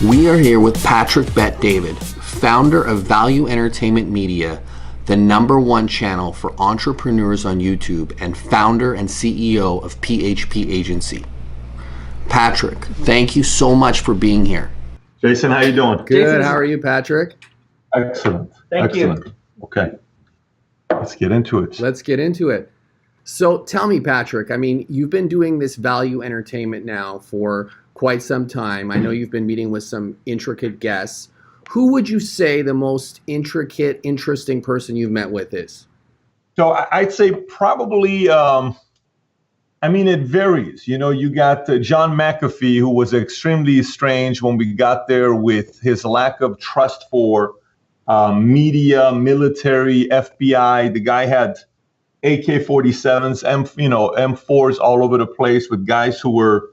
We are here with Patrick Bet-David, founder of Value Entertainment Media, the #1 channel for entrepreneurs on YouTube, and founder and CEO of PHP Agency. Patrick, thank you so much for being here. Jayson, how you doing? Good. Jayson, how are you, Patrick? Excellent. Thank you. Okay. Let's get into it. Let's get into it. So tell me, Patrick, I mean, you've been doing this value entertainment now for quite some time. I know you've been meeting with some intricate guests. Who would you say the most intricate, interesting person you've met with is? So I'd say probably, it varies. You know, you got John McAfee, who was extremely strange when we got there with his lack of trust for media, military, FBI. The guy had AK-47s, M4s all over the place with guys who were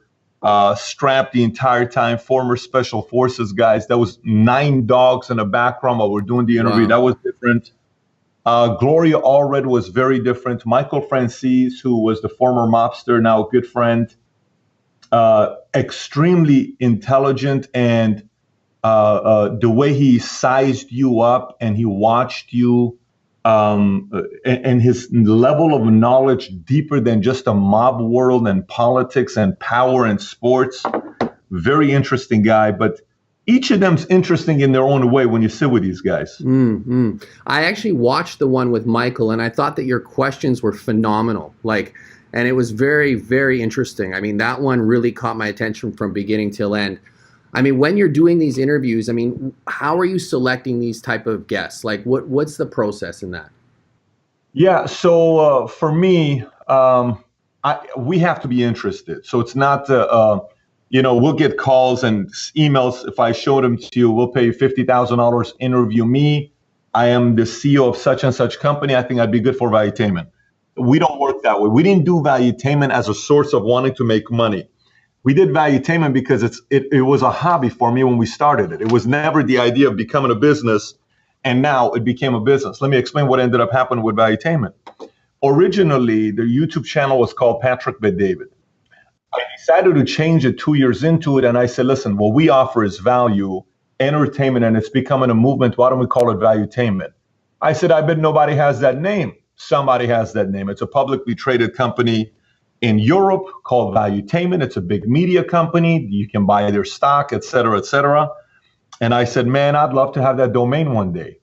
strapped the entire time, former special forces guys. There was 9 dogs in the background while we're doing the interview. Wow. That was different. Gloria Allred was very different. Michael Francis, who was the former mobster, now a good friend, extremely intelligent, and the way he sized you up and he watched you, and his level of knowledge deeper than just a mob world and politics and power and sports. Very interesting guy, but each of them's interesting in their own way when you sit with these guys. Mm-hmm. I actually watched the one with Michael, and I thought that your questions were phenomenal. And it was very, very interesting. I mean, that one really caught my attention from beginning till end. I mean, when you're doing these interviews, I mean, how are you selecting these type of guests? Like, what's the process in that? Yeah, so for me, we have to be interested. So it's not, we'll get calls and emails. If I show them to you, we'll pay $50,000, interview me. I am the CEO of such and such company. I think I'd be good for Valuetainment. We don't work that way. We didn't do Valuetainment as a source of wanting to make money. We did Valuetainment because it was a hobby for me when we started it. It was never the idea of becoming a business, and now it became a business. Let me explain what ended up happening with Valuetainment. Originally, the YouTube channel was called Patrick Bet-David. I decided to change it 2 years into it, and I said, listen, what we offer is value, entertainment, and it's becoming a movement. Why don't we call it Valuetainment? I said, I bet nobody has that name. Somebody has that name. It's a publicly traded company in Europe called Valuetainment. It's a big media company. You can buy their stock, et cetera, et cetera. And I said, man, I'd love to have that domain one day.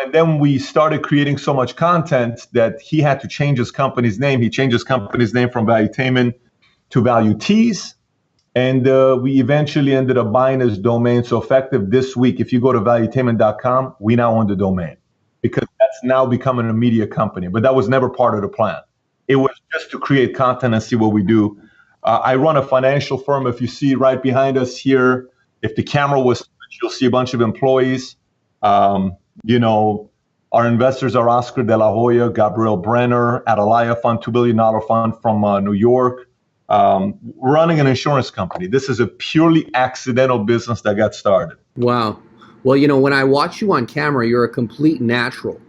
And then we started creating so much content that he had to change his company's name. He changed his company's name from Valuetainment to Valuetees. And we eventually ended up buying his domain. So effective this week, if you go to valuetainment.com, we now own the domain because that's now becoming a media company. But that was never part of the plan. It was just to create content and see what we do. I run a financial firm. If you see right behind us here, if the camera was switched, you'll see a bunch of employees. Our investors are Oscar De La Hoya, Gabriel Brenner, Atalaya Fund, $2 billion fund from New York. We're running an insurance company. This is a purely accidental business that got started. Wow. Well, when I watch you on camera, you're a complete natural.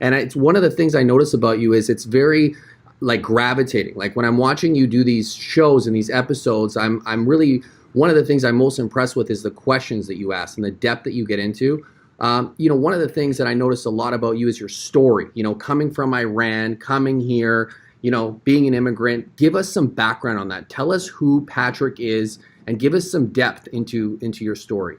And it's one of the things I notice about you is it's very gravitating. Like when I'm watching you do these shows and these episodes, I'm really, one of the things I'm most impressed with is the questions that you ask and the depth that you get into. One of the things that I notice a lot about you is your story, coming from Iran, coming here, being an immigrant. Give us some background on that. Tell us who Patrick is and give us some depth into your story.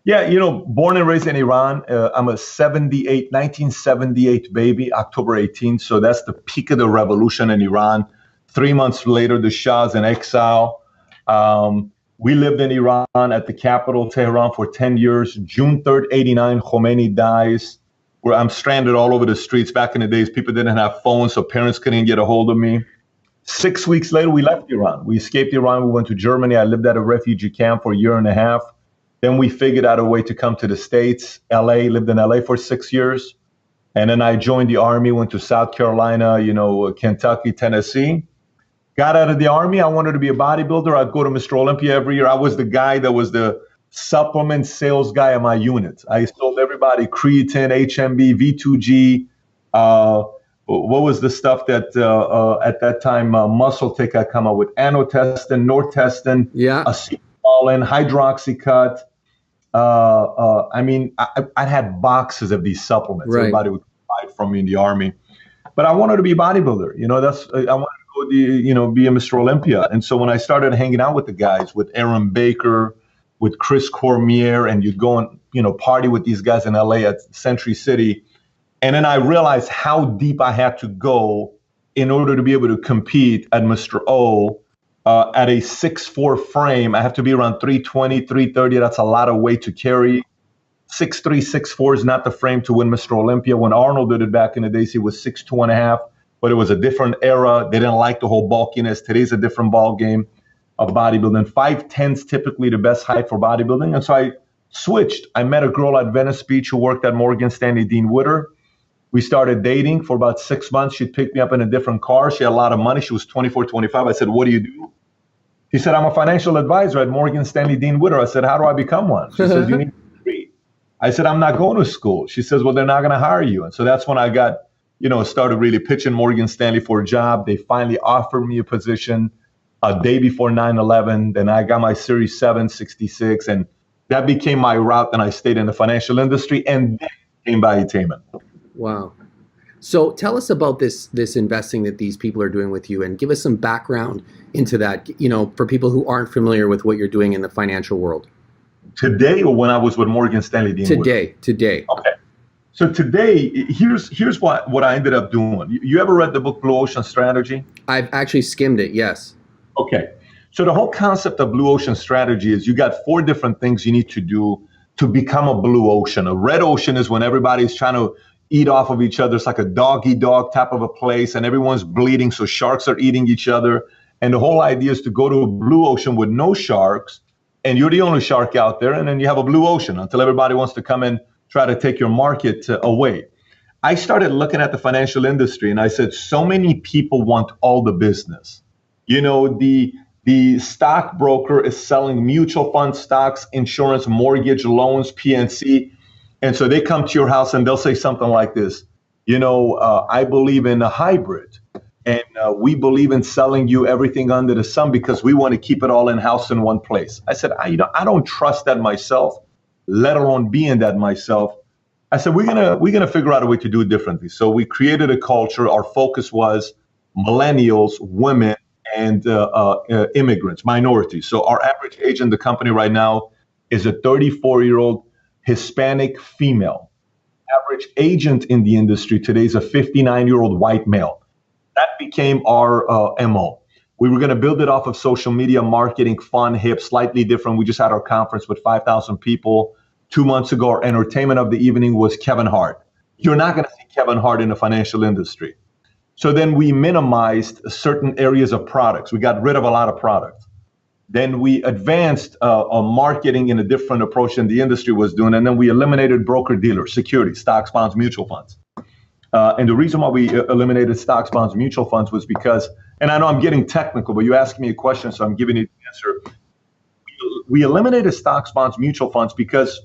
Yeah, born and raised in Iran. I'm a 1978 baby, October 18th. So that's the peak of the revolution in Iran. 3 months later, the Shah's in exile. We lived in Iran at the capital, Tehran, for 10 years. June 3rd, 89, Khomeini dies. Where I'm stranded all over the streets. Back in the days, people didn't have phones, so parents couldn't get a hold of me. 6 weeks later, we left Iran. We escaped Iran. We went to Germany. I lived at a refugee camp for a year and a half. Then we figured out a way to come to the States, lived in LA for 6 years. And then I joined the Army, went to South Carolina, Kentucky, Tennessee. Got out of the Army. I wanted to be a bodybuilder. I'd go to Mr. Olympia every year. I was the guy that was the supplement sales guy at my unit. I sold everybody creatine, HMB, V2G. What was the stuff that at that time Muscle Tech had come up with? Anotestin, Nortestin. Yeah. all in, hydroxycut. I mean, I had boxes of these supplements. Right. Everybody would buy it from me in the army. But I wanted to be a bodybuilder. I wanted to go, be a Mr. Olympia. And so when I started hanging out with the guys, with Aaron Baker, with Chris Cormier, and you'd go and, party with these guys in LA at Century City. And then I realized how deep I had to go in order to be able to compete at Mr. O at a 6'4" frame. I have to be around 320, 330. That's a lot of weight to carry. 6'3", 6'4" is not the frame to win Mr. Olympia. When Arnold did it back in the days, he was 6'2.5", but it was a different era. They didn't like the whole bulkiness. Today's a different ball game of bodybuilding. 5'10's typically the best height for bodybuilding. And so I switched. I met a girl at Venice Beach who worked at Morgan Stanley, Dean Witter. We started dating for about 6 months. She'd pick me up in a different car. She had a lot of money. She was 24, 25. I said, what do you do? She said, I'm a financial advisor at Morgan Stanley, Dean Witter. I said, how do I become one? She says, you need a degree. I said, I'm not going to school. She says, well, they're not going to hire you. And so that's when I got, started really pitching Morgan Stanley for a job. They finally offered me a position a day before 9/11. Then I got my Series 766, and that became my route. And I stayed in the financial industry, and then came Valuetainment. Wow. So tell us about this investing that these people are doing with you, and give us some background into that, for people who aren't familiar with what you're doing in the financial world. Today, or when I was with Morgan Stanley? Today. Okay. So today, here's what I ended up doing. You ever read the book Blue Ocean Strategy? I've actually skimmed it, yes. Okay. So the whole concept of Blue Ocean Strategy is you got 4 different things you need to do to become a blue ocean. A red ocean is when everybody's trying to eat off of each other. It's like a dog-eat-dog type of a place, and everyone's bleeding, so sharks are eating each other. And the whole idea is to go to a blue ocean with no sharks, and you're the only shark out there, and then you have a blue ocean until everybody wants to come and try to take your market away. I started looking at the financial industry, and I said, so many people want all the business. The stockbroker is selling mutual fund stocks, insurance, mortgage, loans, PNC. And so they come to your house and they'll say something like this, I believe in a hybrid, and we believe in selling you everything under the sun because we want to keep it all in-house in one place. I said, I don't trust that myself, let alone be in that myself. I said, we're gonna figure out a way to do it differently. So we created a culture. Our focus was millennials, women, and immigrants, minorities. So our average age in the company right now is a 34-year-old Hispanic female. Average agent in the industry today is a 59-year-old white male. That became our MO. We were going to build it off of social media marketing, fun, hip, slightly different. We just had our conference with 5,000 people 2 months ago. Our entertainment of the evening was Kevin Hart. You're not going to see Kevin Hart in the financial industry. So then we minimized certain areas of products. We got rid of a lot of products. Then we advanced marketing in a different approach than the industry was doing. And then we eliminated broker-dealers, securities, stocks, bonds, mutual funds. And the reason why we eliminated stocks, bonds, mutual funds was because, and I know I'm getting technical, but you asked me a question, so I'm giving you the answer. We eliminated stocks, bonds, mutual funds because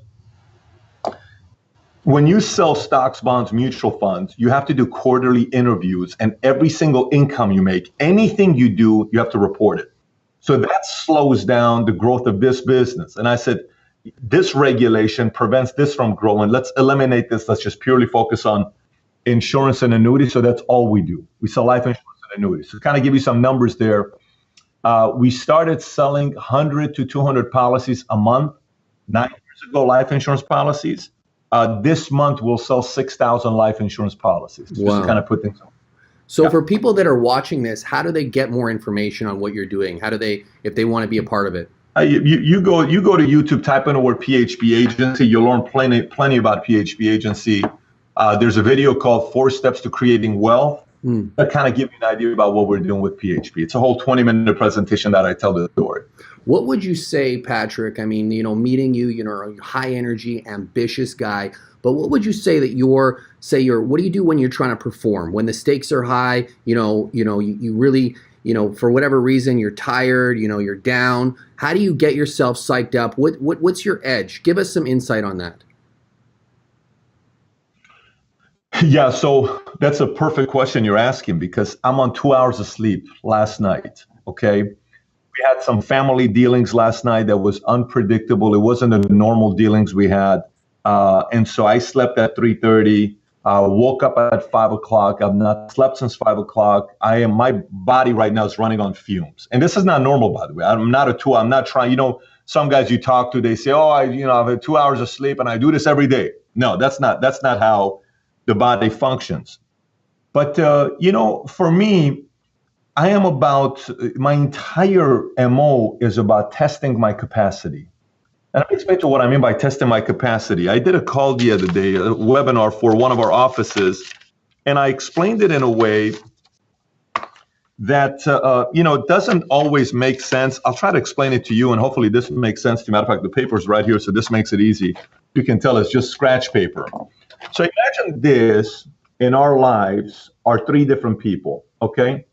when you sell stocks, bonds, mutual funds, you have to do quarterly interviews, and every single income you make, anything you do, you have to report it. So that slows down the growth of this business. And I said, this regulation prevents this from growing. Let's eliminate this. Let's just purely focus on insurance and annuities. So that's all we do. We sell life insurance and annuities. To kind of give you some numbers there, we started selling 100 to 200 policies a month 9 years ago, life insurance policies. This month, we'll sell 6,000 life insurance policies. Wow. Just to kind of put things on. So for people that are watching this, how do they get more information on what you're doing? How do they, if they want to be a part of it? You go to YouTube, type in the word PHP Agency. You'll learn plenty about PHP Agency. There's a video called 4 Steps to Creating Wealth that kind of give you an idea about what we're doing with PHP. It's a whole 20-minute presentation that I tell the story. What would you say, Patrick? I mean, meeting you, a high energy, ambitious guy. But what would you say that what do you do when you're trying to perform? When the stakes are high, you really, for whatever reason, you're tired, you're down. How do you get yourself psyched up? What's your edge? Give us some insight on that. Yeah, so that's a perfect question you're asking because I'm on 2 hours of sleep last night, okay? We We had some family dealings last night that was unpredictable. It wasn't the normal dealings we had. And so I slept at 3:30, woke up at 5 o'clock. I've not slept since 5 o'clock. My body right now is running on fumes. And this is not normal, by the way. I'm not trying, some guys you talk to, they say, oh, I've had 2 hours of sleep and I do this every day. No, that's not how the body functions. But, for me, I am my entire MO is about testing my capacity. And I'll explain to what I mean by testing my capacity. I did a call the other day, a webinar for one of our offices, and I explained it in a way that, it doesn't always make sense. I'll try to explain it to you, and hopefully this makes sense to you. Matter of fact, the paper's right here, so this makes it easy. You can tell it's just scratch paper. So imagine this in our lives are 3 different people, okay?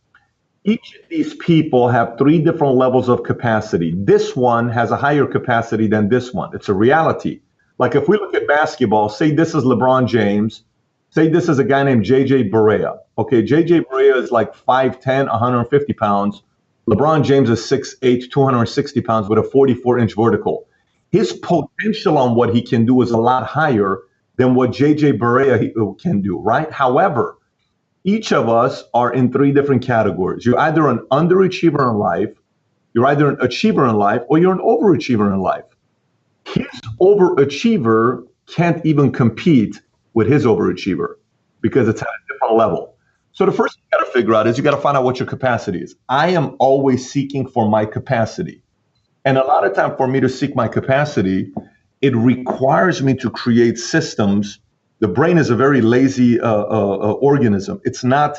Each of these people have 3 different levels of capacity. This one has a higher capacity than this one. It's a reality. Like if we look at basketball, say this is LeBron James, say this is a guy named JJ Barea. Okay, JJ Barea is like 5'10", 150 pounds. LeBron James is 6'8", 260 pounds with a 44-inch vertical. His potential on what he can do is a lot higher than what JJ Barea can do, right? However, each of us are in 3 different categories. You're either an underachiever in life, you're either an achiever in life, or you're an overachiever in life. His overachiever can't even compete with his overachiever because it's at a different level. So the first thing you got to figure out is you got to find out what your capacity is. I am always seeking for my capacity. And a lot of time for me to seek my capacity, it requires me to create systems. The brain is a very lazy organism. It's not,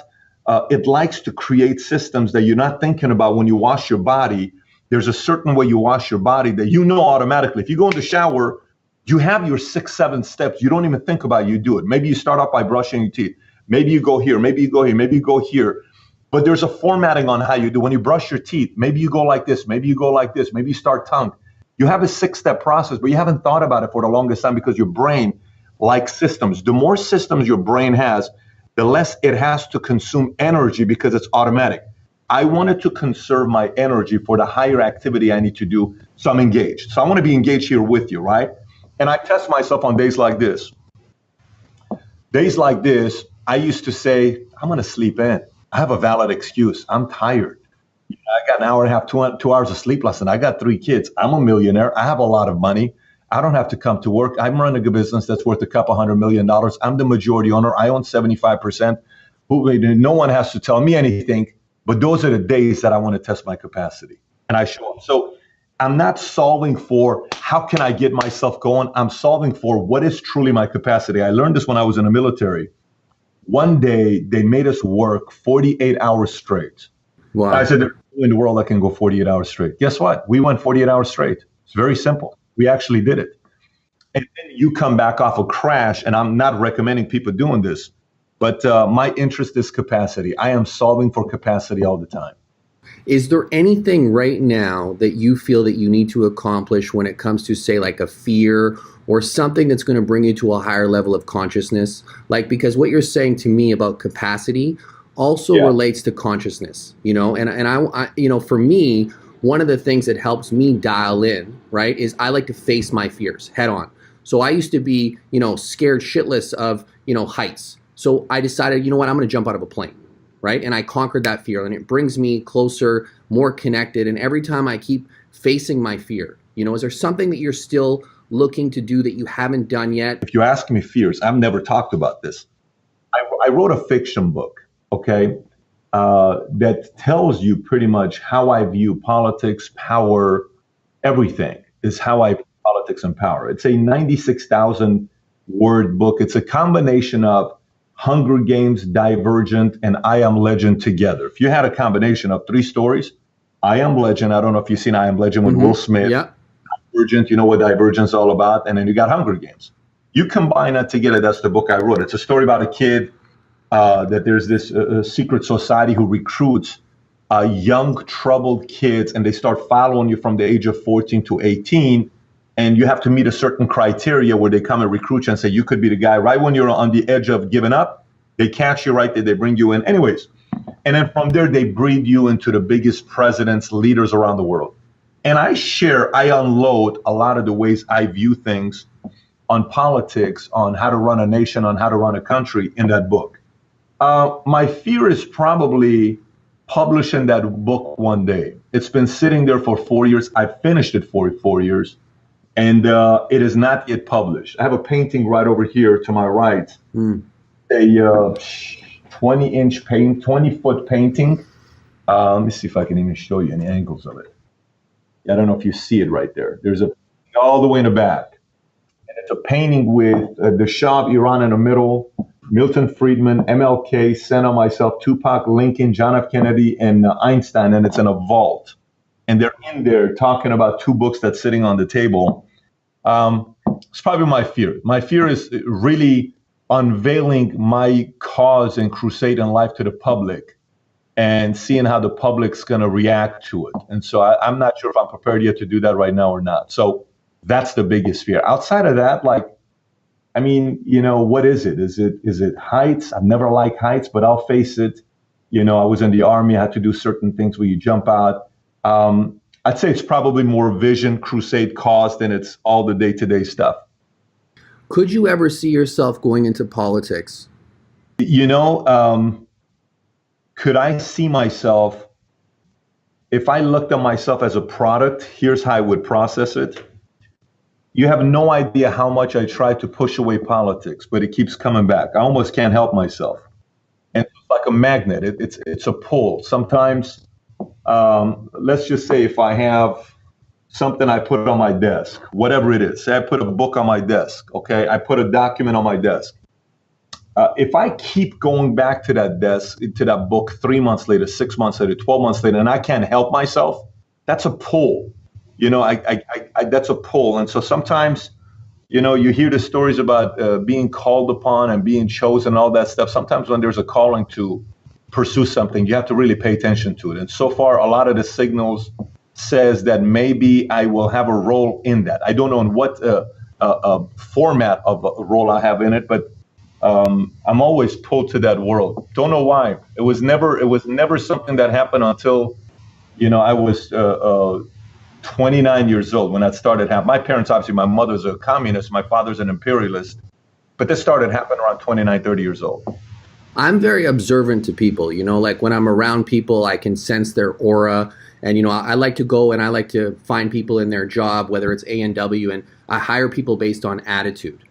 it likes to create systems that you're not thinking about when you wash your body. There's a certain way you wash your body that automatically. If you go in the shower, you have your 6, 7 steps. You don't even think about it, you do it. Maybe you start off by brushing your teeth. Maybe you go here, maybe you go here, maybe you go here. But there's a formatting on how you do. When you brush your teeth, maybe you go like this, maybe you go like this, maybe you start tongue. You have a 6-step process, but you haven't thought about it for the longest time because your brain likes systems. The more systems your brain has, the less it has to consume energy because it's automatic. I wanted to conserve my energy for the higher activity I need to do, so I'm engaged. So I want to be engaged here with you, right? And I test myself on days like this. Days like this, I used to say, I'm going to sleep in. I have a valid excuse. I'm tired. I got an hour and a half, 2 hours of sleep last night. I got 3 kids. I'm a millionaire. I have a lot of money. I don't have to come to work. I'm running a business that's worth $200 million. I'm the majority owner. I own 75%. No one has to tell me anything. But those are the days that I want to test my capacity. And I show up. So I'm not solving for how can I get myself going. I'm solving for what is truly my capacity. I learned this when I was in the military. One day, they made us work 48 hours straight. Wow. I said, there's no in the world that can go 48 hours straight. Guess what? We went 48 hours straight. It's very simple. We actually did it. And then you come back off a crash, and I'm not recommending people doing this, but my interest is capacity. I am solving for capacity all the time. Is there anything right now that you feel that you need to accomplish when it comes to, say, like a fear or something that's going to bring you to a higher level of consciousness? Like, because what you're saying to me about capacity also relates to consciousness, and I for me, one of the things that helps me dial in, right, is I like to face my fears head on. So I used to be, scared shitless of, heights. So I decided, I'm going to jump out of a plane. Right. And I conquered that fear, and it brings me closer, more connected. And every time I keep facing my fear, is there something that you're still looking to do that you haven't done yet? If you ask me fears, I've never talked about this. I wrote a fiction book, okay, that tells you pretty much how I view politics, power, everything is how I view politics and power. It's a 96,000 word book. It's a combination of Hunger Games, Divergent, and I Am Legend together. If you had a combination of 3 stories, I Am Legend, I don't know if you've seen I Am Legend with Will Smith. Yeah. Divergent, you know what Divergent's all about, and then you got Hunger Games. You combine that together, that's the book I wrote. It's a story about a kid that there's this secret society who recruits young, troubled kids, and they start following you from the age of 14 to 18. And you have to meet a certain criteria where they come and recruit you and say, you could be the guy. Right when you're on the edge of giving up, they catch you right there, they bring you in. Anyways, And then from there, they breed you into the biggest presidents, leaders around the world. And I unload a lot of the ways I view things on politics, on how to run a nation, on how to run a country in that book. My fear is probably publishing that book one day. It's been sitting there for 4 years. I finished it for 4 years, and it is not yet published. I have a painting right over here to my right, a 20-foot painting. Let me see if I can even show you any angles of it. I don't know if you see it right there. There's a all the way in the back. And it's a painting with the Shah of Iran in the middle, Milton Friedman, MLK, Senna, myself, Tupac, Lincoln, John F. Kennedy, and Einstein, and it's in a vault. And they're in there talking about two books that's sitting on the table. It's probably my fear. My fear is really unveiling my cause and crusade in life to the public and seeing how the public's going to react to it. And so I'm not sure if I'm prepared yet to do that right now or not. So that's the biggest fear. Outside of that, I mean, what is it? Is it heights? I've never liked heights, but I'll face it. I was in the Army. I had to do certain things where you jump out. I'd say it's probably more vision, crusade, cause than it's all the day-to-day stuff. Could you ever see yourself going into politics? Could I see myself, if I looked at myself as a product, here's how I would process it. You have no idea how much I try to push away politics, but it keeps coming back. I almost can't help myself. And it's like a magnet. It's a pull. Sometimes, let's just say if I have something I put on my desk, whatever it is. Say I put a book on my desk, okay? I put a document on my desk. If I keep going back to that desk, to that book 3 months later, 6 months later, 12 months later, and I can't help myself, that's a pull. That's a pull. And so sometimes, you hear the stories about being called upon and being chosen and all that stuff. Sometimes when there's a calling to pursue something, you have to really pay attention to it. And so far, a lot of the signals says that maybe I will have a role in that. I don't know in what format of a role I have in it, but I'm always pulled to that world. Don't know why. It was never something that happened until, I was 29 years old when that started happening. My parents, obviously, my mother's a communist, my father's an imperialist, but this started happening around 29, 30 years old. I'm very observant to people, like when I'm around people, I can sense their aura. And, I like to go and I like to find people in their job, whether it's A&W, and I hire people based on attitude,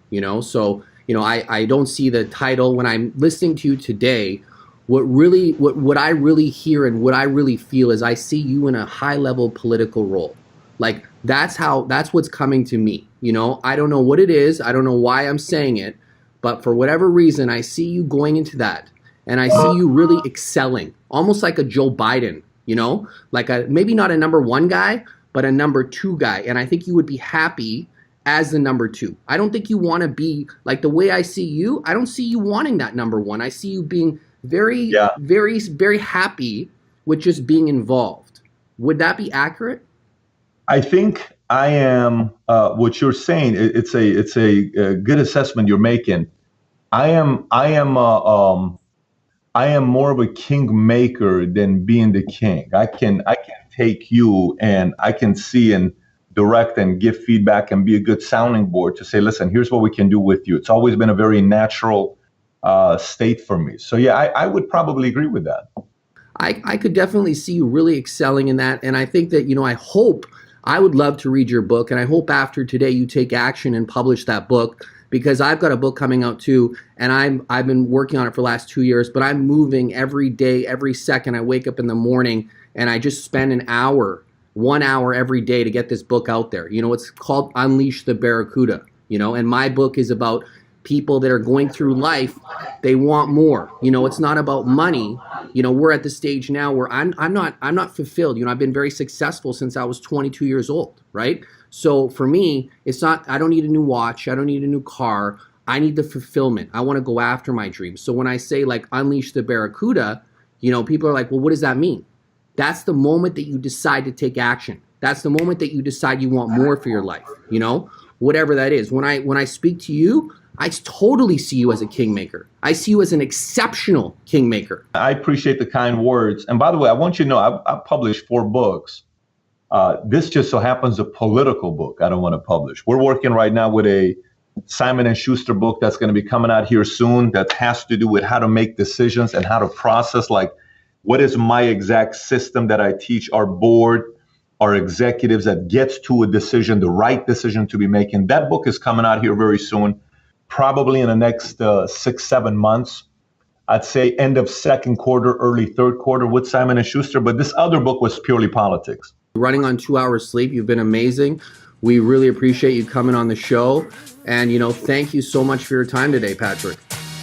So, I don't see the title. When I'm listening to you today, what I really hear and what I really feel is I see you in a high level political role. Like that's what's coming to me. I don't know what it is. I don't know why I'm saying it, but for whatever reason, I see you going into that and I see you really excelling, almost like a Joe Biden, like maybe not a number one guy, but a number two guy. And I think you would be happy as the number two. I don't think you want to be like the way I see you. I don't see you wanting that number one. I see you being very, very, very happy with just being involved. Would that be accurate? I think I am. What you're saying, it's a good assessment you're making. I am more of a kingmaker than being the king. I can take you and I can see and direct and give feedback and be a good sounding board to say, listen, here's what we can do with you. It's always been a very natural state for me. So yeah, I would probably agree with that. I could definitely see you really excelling in that. And I think that, I would love to read your book. And I hope after today you take action and publish that book, because I've got a book coming out too. And I've been working on it for the last 2 years, but I'm moving every day, every second. I wake up in the morning and I just spend 1 hour every day to get this book out there. It's called Unleash the Barracuda, and my book is about people that are going through life. They want more. It's not about money. We're at the stage now where I'm not fulfilled. I've been very successful since I was 22 years old, right? So for me, it's not, I don't need a new watch. I don't need a new car. I need the fulfillment. I want to go after my dreams. So when I say like unleash the Barracuda, people are like, well, what does that mean? That's the moment that you decide to take action. That's the moment that you decide you want more for your life, whatever that is. When I speak to you, I totally see you as a kingmaker. I see you as an exceptional kingmaker. I appreciate the kind words. And by the way, I want you to know I've published 4 books. This just so happens a political book I don't want to publish. We're working right now with a Simon & Schuster book that's going to be coming out here soon that has to do with how to make decisions and how to process, like, what is my exact system that I teach our board, our executives, that gets to a decision, the right decision to be making. That book is coming out here very soon, probably in the next 6-7 months. I'd say end of second quarter, early third quarter with Simon & Schuster. But this other book was purely politics. Running on 2 hours sleep. You've been amazing. We really appreciate you coming on the show. And, thank you so much for your time today, Patrick.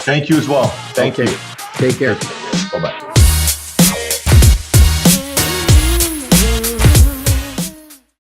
Thank you as well. Thank you. Take care.